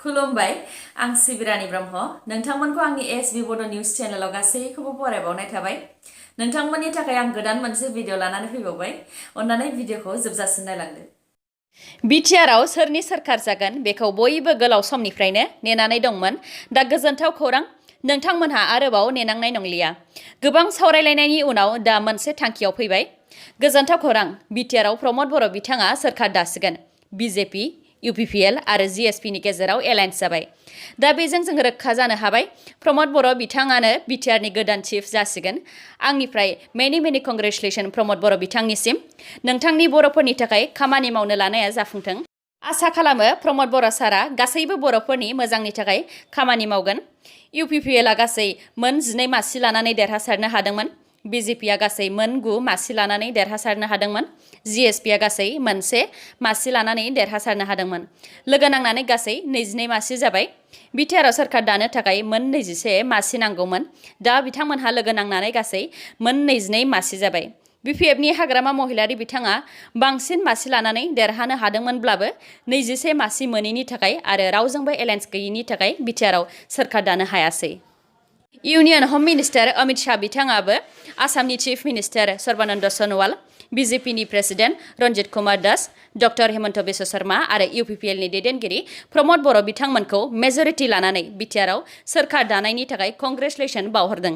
खुलुमबाय आं सिबिरानि ब्रह्म नोंथांमोनखौ आंनि एसबी बड' निउज चेनेलाव गासैखौबो बरायबावनाय थाबाय नोंथांमोननि थाखाय आं गोदान मोनसे भिडिअ लानानै फैबावबाय अन्नानै भिडिअखौ जोबजासिम नायलांदो बिटिआरआव सोरनि सोरखार जागोन बेखौ बयबो गोलाव समनिफ्रायनो नेनानै दंमोन दा गोजोनथाव खौरां नोंथांमोनहा आरोबाव नेनांनाय नंलिया गोबां सावरायलायनायनि उनाव दा मोनसे थांखियाव फैबाय गोजोनथाव खौरां बिटिआरआव प्रमद बर' बिथाङा सोरखार दासिगोन बीजेपी UPPL आरो GSP नि गेजेराव एलायन्स जाबाय दा बेजों जों रोखा जानो हाबाय प्रमद बर' बिथाङानो बिटिआरनि गोदान चिफ जासिगोन आंनिफ्राय मेनि कंग्रेचुलेसन प्रमद बर' बिथांनिसिम नोंथांनि बर'फोरनि थाखाय खामानि मावनो लानाया जाफुंथों आसा खालामो प्रमद बर' सारा गासैबो बर'फोरनि मोजांनि थाखाय खामानि मावगोन UPPLआ गासै मोन 12 मासि लानानै देरहासारनो हादोंमोन BJPआ गासै मोन 9 मासि लानानै देरहासारनो हादोंमोन GSPआ गासै मोनसे मासि लानानै देरहासारनो हादोंमोन लोगो नांनानै गासै 22 मासि जाबाय बिटिआरआव सोरखार दानो थाखाय मोन 21 मासि नांगौमोन दा बिथांमोनहा लोगो नांनानै गासै मोन 22 मासि जाबाय BPFनि हाग्रामा महिलारि बिथाङा बांसिन मासि लानानै देरहानो हादोंमोनब्लाबो 21 मासि मोनैनि थाखाय आरो रावजोंबो एलायन्स गैयैनि थाखाय बिटिआरआव सोरखार दानो हायासै इउनियन हम मिनिस्टार अमित शाह बिथाङाबो आसामनि चिफ मिनिस्टार सर्बानन्द सनोवाल BJPनि प्रेसिडेन्ट रन्जित कुमार दास डक्टर हेमन्त बिश्व शर्मा आरो UPPLनि दैदेनगिरि प्रमद बर' बिथांमोनखौ मेजरिटि लानानै बिटिआरआव सोरखार दानायनि थाखाय कंग्रेचुलेसन बावहरदों